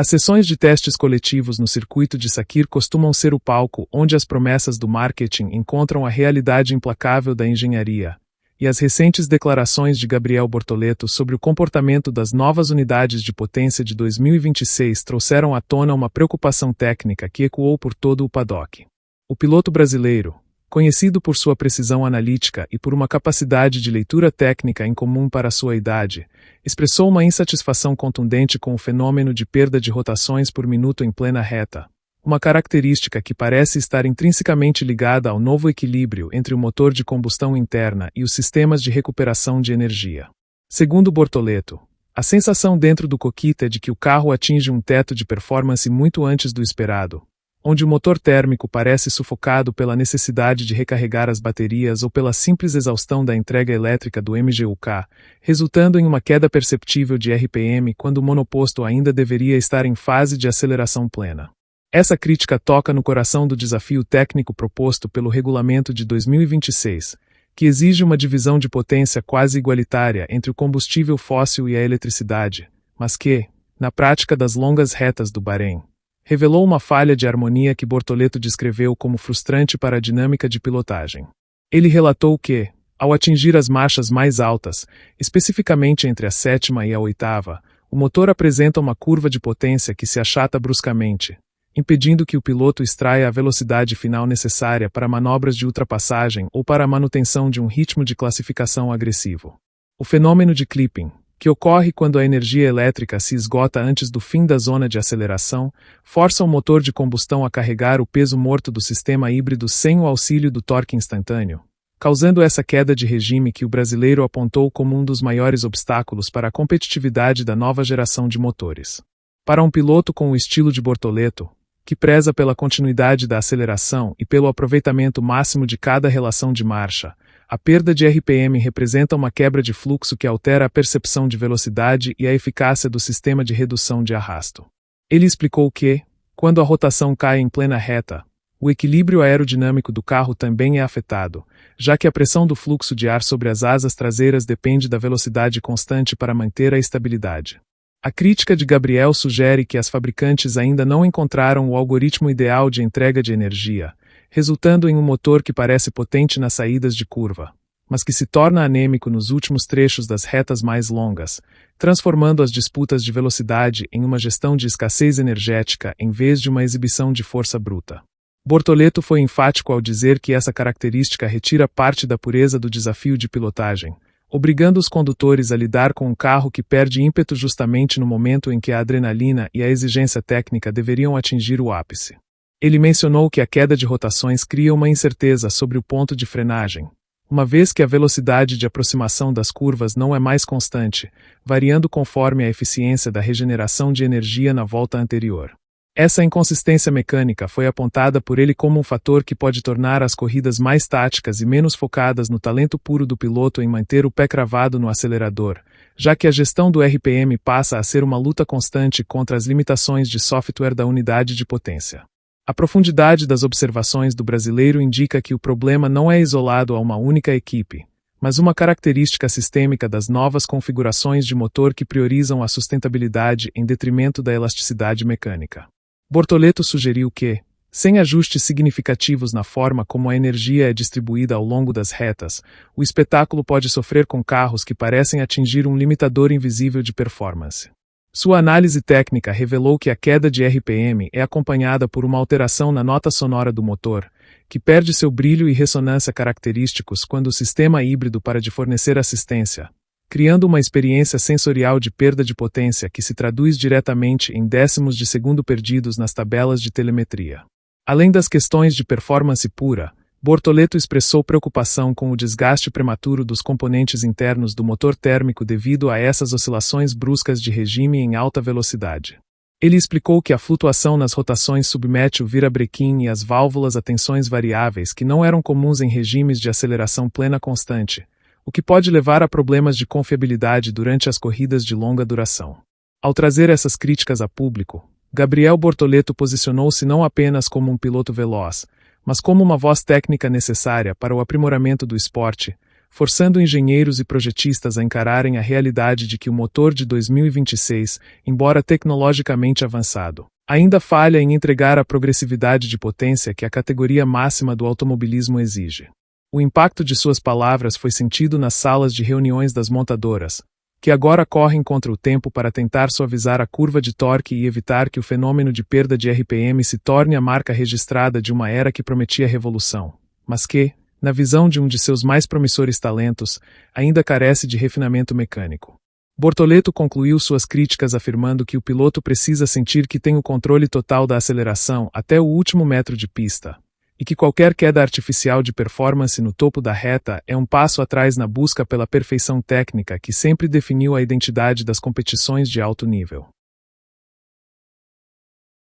As sessões de testes coletivos no circuito de Sakhir costumam ser o palco onde as promessas do marketing encontram a realidade implacável da engenharia, e as recentes declarações de Gabriel Bortoleto sobre o comportamento das novas unidades de potência de 2026 trouxeram à tona uma preocupação técnica que ecoou por todo o paddock. O piloto brasileiro, conhecido por sua precisão analítica e por uma capacidade de leitura técnica incomum para sua idade, expressou uma insatisfação contundente com o fenômeno de perda de rotações por minuto em plena reta, uma característica que parece estar intrinsecamente ligada ao novo equilíbrio entre o motor de combustão interna e os sistemas de recuperação de energia. Segundo Bortoleto, a sensação dentro do cockpit é de que o carro atinge um teto de performance muito antes do esperado, onde o motor térmico parece sufocado pela necessidade de recarregar as baterias ou pela simples exaustão da entrega elétrica do MGU-K, resultando em uma queda perceptível de RPM quando o monoposto ainda deveria estar em fase de aceleração plena. Essa crítica toca no coração do desafio técnico proposto pelo regulamento de 2026, que exige uma divisão de potência quase igualitária entre o combustível fóssil e a eletricidade, mas que, na prática das longas retas do Bahrein, revelou uma falha de harmonia que Bortoleto descreveu como frustrante para a dinâmica de pilotagem. Ele relatou que, ao atingir as marchas mais altas, especificamente entre a 7ª e a 8ª, o motor apresenta uma curva de potência que se achata bruscamente, impedindo que o piloto extraia a velocidade final necessária para manobras de ultrapassagem ou para a manutenção de um ritmo de classificação agressivo. O fenômeno de clipping, que ocorre quando a energia elétrica se esgota antes do fim da zona de aceleração, força o motor de combustão a carregar o peso morto do sistema híbrido sem o auxílio do torque instantâneo, causando essa queda de regime que o brasileiro apontou como um dos maiores obstáculos para a competitividade da nova geração de motores. Para um piloto com o estilo de Bortoleto, que preza pela continuidade da aceleração e pelo aproveitamento máximo de cada relação de marcha, a perda de RPM representa uma quebra de fluxo que altera a percepção de velocidade e a eficácia do sistema de redução de arrasto. Ele explicou que, quando a rotação cai em plena reta, o equilíbrio aerodinâmico do carro também é afetado, já que a pressão do fluxo de ar sobre as asas traseiras depende da velocidade constante para manter a estabilidade. A crítica de Gabriel sugere que as fabricantes ainda não encontraram o algoritmo ideal de entrega de energia, resultando em um motor que parece potente nas saídas de curva, mas que se torna anêmico nos últimos trechos das retas mais longas, transformando as disputas de velocidade em uma gestão de escassez energética em vez de uma exibição de força bruta. Bortoleto foi enfático ao dizer que essa característica retira parte da pureza do desafio de pilotagem, obrigando os condutores a lidar com um carro que perde ímpeto justamente no momento em que a adrenalina e a exigência técnica deveriam atingir o ápice. Ele mencionou que a queda de rotações cria uma incerteza sobre o ponto de frenagem, uma vez que a velocidade de aproximação das curvas não é mais constante, variando conforme a eficiência da regeneração de energia na volta anterior. Essa inconsistência mecânica foi apontada por ele como um fator que pode tornar as corridas mais táticas e menos focadas no talento puro do piloto em manter o pé cravado no acelerador, já que a gestão do RPM passa a ser uma luta constante contra as limitações de software da unidade de potência. A profundidade das observações do brasileiro indica que o problema não é isolado a uma única equipe, mas uma característica sistêmica das novas configurações de motor que priorizam a sustentabilidade em detrimento da elasticidade mecânica. Bortoleto sugeriu que, sem ajustes significativos na forma como a energia é distribuída ao longo das retas, o espetáculo pode sofrer com carros que parecem atingir um limitador invisível de performance. Sua análise técnica revelou que a queda de RPM é acompanhada por uma alteração na nota sonora do motor, que perde seu brilho e ressonância característicos quando o sistema híbrido para de fornecer assistência, criando uma experiência sensorial de perda de potência que se traduz diretamente em décimos de segundo perdidos nas tabelas de telemetria. Além das questões de performance pura, Bortoleto expressou preocupação com o desgaste prematuro dos componentes internos do motor térmico devido a essas oscilações bruscas de regime em alta velocidade. Ele explicou que a flutuação nas rotações submete o virabrequim e as válvulas a tensões variáveis que não eram comuns em regimes de aceleração plena constante, o que pode levar a problemas de confiabilidade durante as corridas de longa duração. Ao trazer essas críticas a público, Gabriel Bortoleto posicionou-se não apenas como um piloto veloz, mas como uma voz técnica necessária para o aprimoramento do esporte, forçando engenheiros e projetistas a encararem a realidade de que o motor de 2026, embora tecnologicamente avançado, ainda falha em entregar a progressividade de potência que a categoria máxima do automobilismo exige. O impacto de suas palavras foi sentido nas salas de reuniões das montadoras, que agora correm contra o tempo para tentar suavizar a curva de torque e evitar que o fenômeno de perda de RPM se torne a marca registrada de uma era que prometia revolução, mas que, na visão de um de seus mais promissores talentos, ainda carece de refinamento mecânico. Bortoleto concluiu suas críticas afirmando que o piloto precisa sentir que tem o controle total da aceleração até o último metro de pista, e que qualquer queda artificial de performance no topo da reta é um passo atrás na busca pela perfeição técnica que sempre definiu a identidade das competições de alto nível.